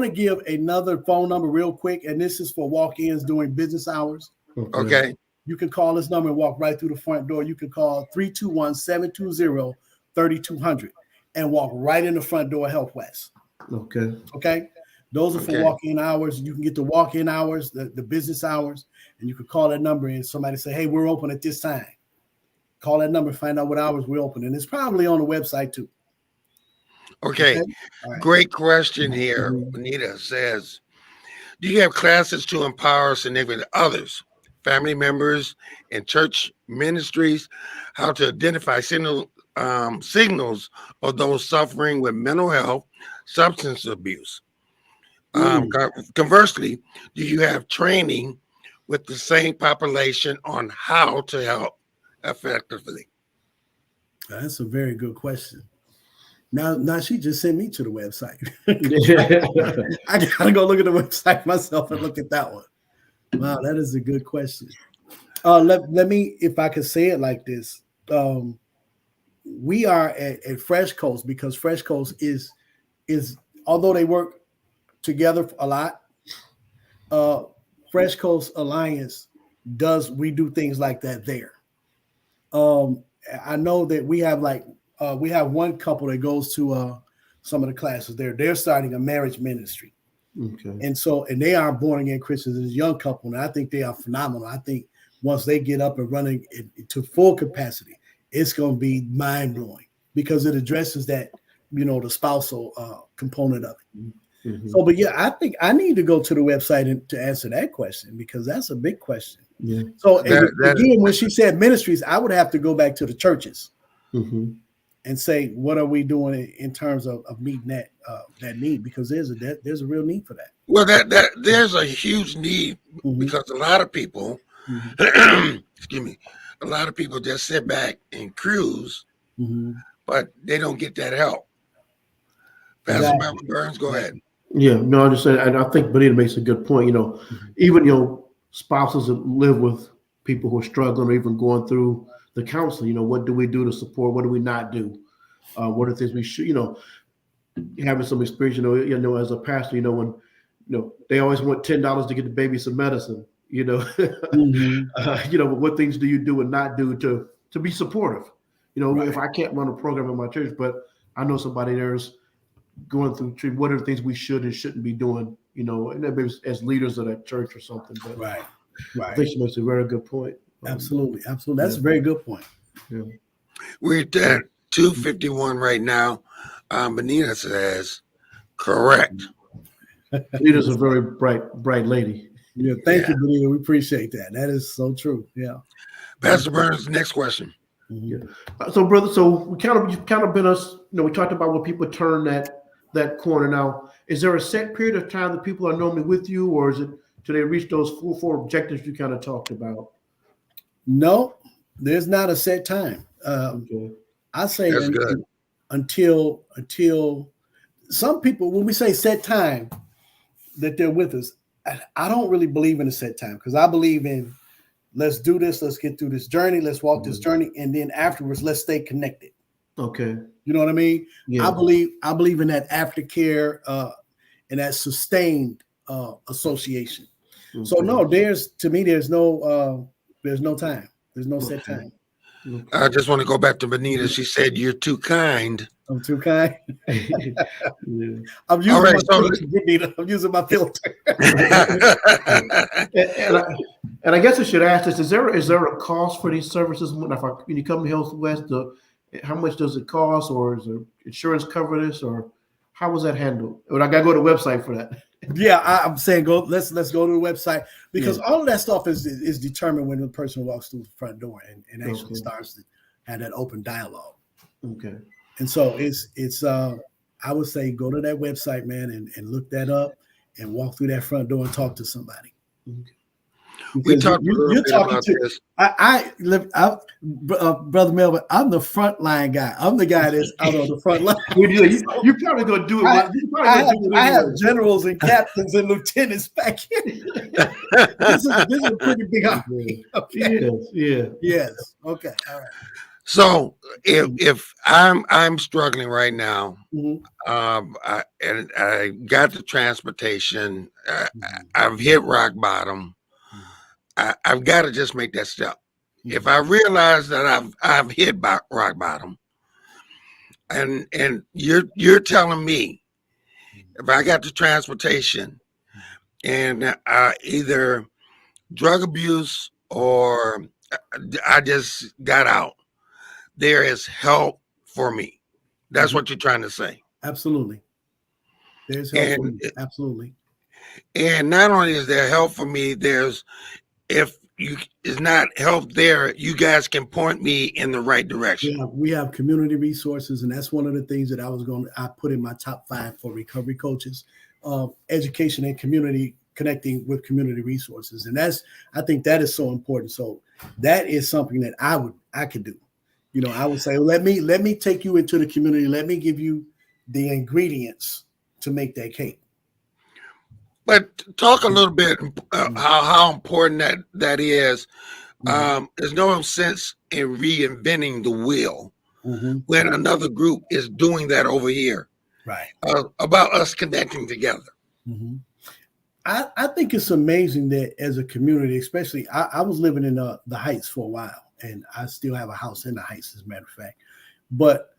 to give another phone number real quick, and this is for walk-ins during business hours. Okay. You can call this number and walk right through the front door. You can call 321-720-3200 and walk right in the front door of Healthwest. Okay. Those are for walk-in hours. You can get the walk-in hours, the business hours, and you can call that number and somebody say, hey, we're open at this time. Call that number, find out what hours we're open. And it's probably on the website too. Okay. Right. Great question here. Anita says, do you have classes to empower significant others, family members, and church ministries, how to identify signals of those suffering with mental health, substance abuse? Conversely, do you have training with the same population on how to help effectively? That's a very good question. Now she just sent me to the website. I gotta go look at the website myself and look at that one. Wow, that is a good question. Let me, if I could say it like this, we are at Fresh Coast, because Fresh Coast is although they work together a lot, Fresh Coast Alliance we do things like that there. I know that we have we have one couple that goes to some of the classes there. They're starting a marriage ministry. And they are born again Christians. It's a young couple, and I think they are phenomenal. I think once they get up and running to full capacity, it's going to be mind blowing, because it addresses that, the spousal component of it. So, but yeah, I think I need to go to the website to answer that question, because that's a big question. So again, when she said ministries, I would have to go back to the churches and say, what are we doing in terms of meeting that need? Because there's a real need for that. Well, there's a huge need, because a lot of people, excuse me, a lot of people just sit back and cruise, but they don't get that help. Pastor Melvin Burns, go ahead. Yeah, no, I just said, and I think Benita makes a good point. Even spouses that live with people who are struggling or even going through the counseling. What do we do to support? What do we not do? What are things we should, having some experience, as a pastor, when, they always want $10 to get the baby some medicine, but what things do you do and not do to be supportive? Right. If I can't run a program in my church, but I know somebody there's going through treatment, what are the things we should and shouldn't be doing, and maybe as leaders of that church or something. But Right. I think she makes a very good point. Absolutely. That's a very good point. Yeah. We're at 2:51 right now. Benita says, correct. Benita's a very bright lady. Yeah, thank you, Benita. We appreciate that. That is so true. Yeah. Pastor Burns, next question. Yeah. So, brother, you've kind of been us. We talked about when people turn that corner. Now, is there a set period of time that people are normally with you, or is it till they reach those full four objectives you kind of talked about? No, there's not a set time. Okay. I say That's good. until some people, when we say set time that they're with us, I don't really believe in a set time, because I believe in, let's do this, let's get through this journey, let's walk this journey, and then afterwards, let's stay connected. Okay. You know what I mean? Yeah. I believe in that aftercare and that sustained association. Okay. So no, there's no time. There's no set time. I just want to go back to Benita. She said, you're too kind. I'm too kind. Yeah. I'm using my filter, Benita. I'm using my filter. And I guess I should ask this: Is there a cost for these services? When you come to Healthwest, how much does it cost, or is there insurance cover this, or how was that handled? Or I got to go to the website for that. Yeah, I'm saying let's go to the website, because all of that stuff is determined when the person walks through the front door and actually starts to have that open dialogue. Okay. And so it's I would say go to that website, man, and look that up and walk through that front door and talk to somebody. Okay. We talked you're talking to this. Brother Melvin, I'm the front line guy. I'm the guy that's out on the front line. You're probably going to do it. I have generals and captains and lieutenants back here. This is a pretty big army. Okay. Yes. Okay. All right. So if I'm struggling right now, I got the transportation, I've hit rock bottom. I've got to just make that step. If I realize that I've hit rock bottom, and you're telling me if I got the transportation and either drug abuse or I just got out, there is help for me. That's what you're trying to say. Absolutely. There's help for me. Absolutely. And not only is there help for me, if is not help there, you guys can point me in the right direction. Yeah, we have community resources, and that's one of the things that I put in my top 5 for recovery coaches, education and community, connecting with community resources. And I think that is so important. So that is something that I could do. I would say, let me take you into the community. Let me give you the ingredients to make that cake. But talk a little bit how important that is. There's no sense in reinventing the wheel when another group is doing that over here. Right. About us connecting together. Mm-hmm. I think it's amazing that as a community, especially, I was living in the Heights for a while, and I still have a house in the Heights, as a matter of fact. But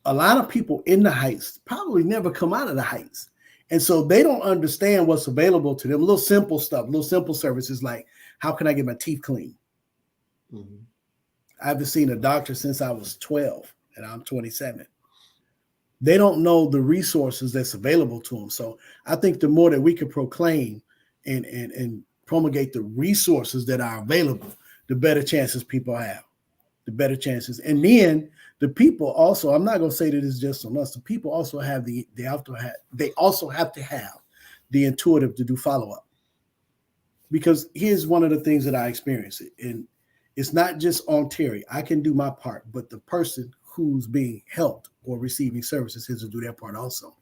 a lot of people in the Heights probably never come out of the Heights. And so they don't understand what's available to them. Little simple stuff, little simple services like, how can I get my teeth clean? I haven't seen a doctor since I was 12, and I'm 27. They don't know the resources that's available to them. So I think the more that we can proclaim and promulgate the resources that are available, the better chances people have, the better chances. And then the people also, I'm not going to say that it's just on us. The people also have they also have to have the intuitive to do follow-up. Because here's one of the things that I experienced, and it's not just on Terry. I can do my part, but the person who's being helped or receiving services has to do their part also.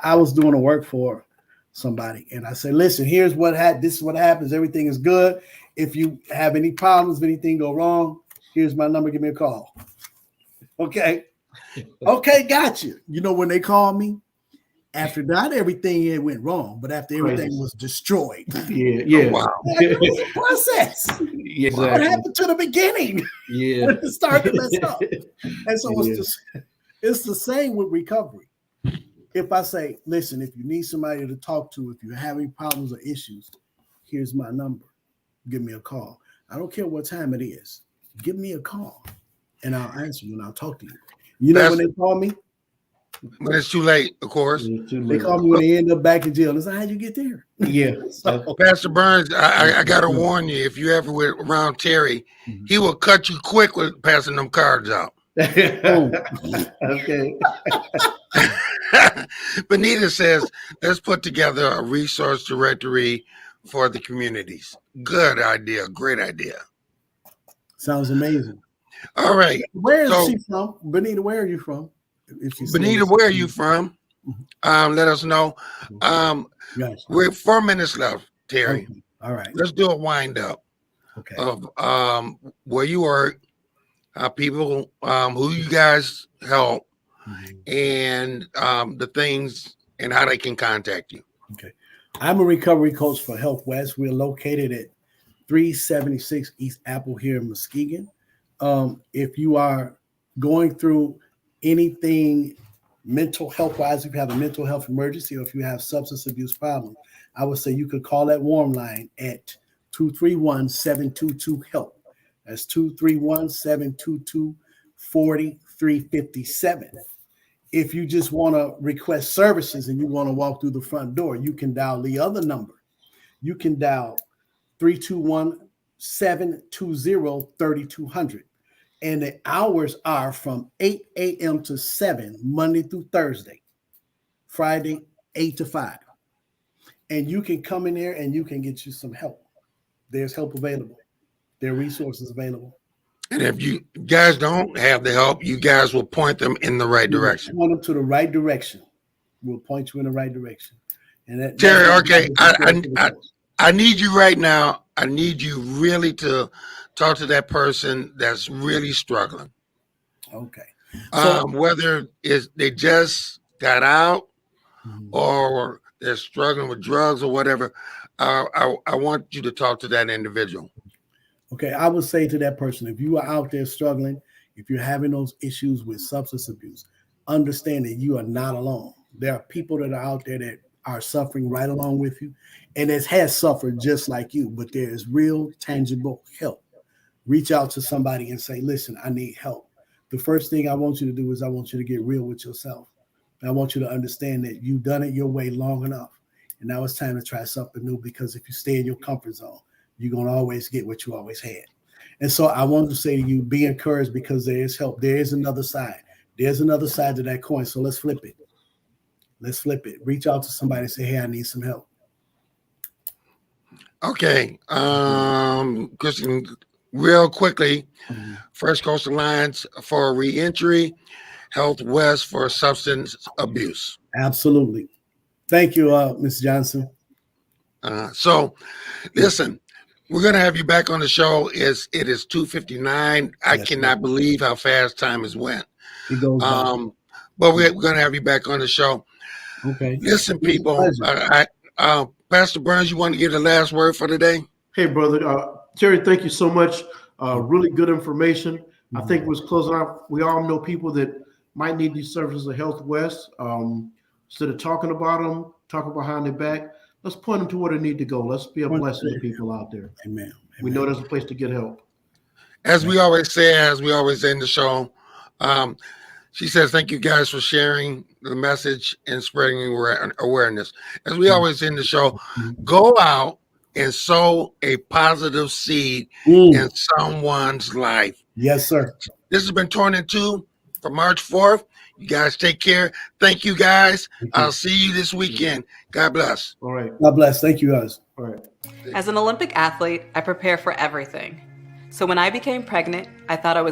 I was doing a work for somebody and I say, listen, here's what this is what happens. Everything is good. If you have any problems, if anything go wrong, here's my number. Give me a call. Okay. Okay, got you. You know, when they call me, after not everything went wrong, but after everything was destroyed. Yeah. Oh, wow. It was a process. Yeah, exactly. What happened to the beginning? Yeah. When it started to mess up. And so it's the same with recovery. If I say, listen, if you need somebody to talk to, if you're having problems or issues, here's my number. Give me a call. I don't care what time it is. Give me a call and I'll answer you and I'll talk to you. You know, when they call me? When it's too late, of course. They call me when they end up back in jail. It's like, how'd you get there? Yeah. So, Pastor Burns, I got to warn you, if you ever were around Terry, he will cut you quick with passing them cards out. Okay. Benita says, let's put together a resource directory for the communities. Good idea. Great idea. sounds amazing. All right. Where is she from? Benita, where are you from? Benita, where are you from? Let us know. Gotcha. We're 4 minutes left, Terry. Okay. All right. Let's do a wind up Okay. of where you work, people who you guys help, and the things and how they can contact you. Okay. I'm a recovery coach for Healthwest. We're located at 376 East Apple here in Muskegon. If you are going through anything mental health wise, if you have a mental health emergency or if you have substance abuse problem, I would say you could call that warm line at 231-722-HELP. That's 231-722-4357. If you just want to request services and you want to walk through the front door, you can dial the other number. You can dial 321-720-3200. And the hours are from 8 a.m. to 7, Monday through Thursday, Friday, 8 to 5. And you can come in there and you can get you some help. There's help available. There are resources available. And if you guys don't have the help, you guys will point them in the right direction. Point them to the right direction. We'll point you in the right direction. And that, Terry, okay, I need you right now. I need you really to talk to that person that's really struggling. Okay. So, whether it's they just got out or they're struggling with drugs or whatever, I want you to talk to that individual. okay, I would say to that person, if you are out there struggling, if you're having those issues with substance abuse, understand that you are not alone. There are people that are out there that are suffering right along with you and has suffered just like you, but there is real tangible help. Reach out to somebody and say, listen, I need help. The first thing I want you to do is I want you to get real with yourself. And I want you to understand that you've done it your way long enough. And now it's time to try something new, because if you stay in your comfort zone, you're going to always get what you always had. And so I want to say to you, be encouraged, because there is help. There is another side. There's another side to that coin. So let's flip it. Let's flip it. Reach out to somebody and say, hey, I need some help. Okay. Christian, real quickly, First Coast Alliance for reentry, Healthwest for substance abuse. Absolutely. Thank you, Ms. Johnson. So listen, we're going to have you back on the show. It is 2:59. I cannot believe how fast time has went. It goes by. But we're going to have you back on the show. Okay. Listen, people, Pastor Burns, you want to give the last word for today? Hey, brother. Terry, thank you so much. Really good information. I think was closing out. We all know people that might need these services at Healthwest. Instead of talking about them, talking behind their back, let's point them to where they need to go. Let's be a blessing to people out there. Amen. We know there's a place to get help. As we always say, as we always end the show, she says, thank you guys for sharing the message and spreading awareness. As we always end the show, go out and sow a positive seed in someone's life. Yes, sir. This has been Torn in Two for March 4th. You guys take care. Thank you, guys. I'll see you this weekend. God bless. All right. God bless. Thank you, guys. All right. As an Olympic athlete, I prepare for everything. So when I became pregnant, I thought I was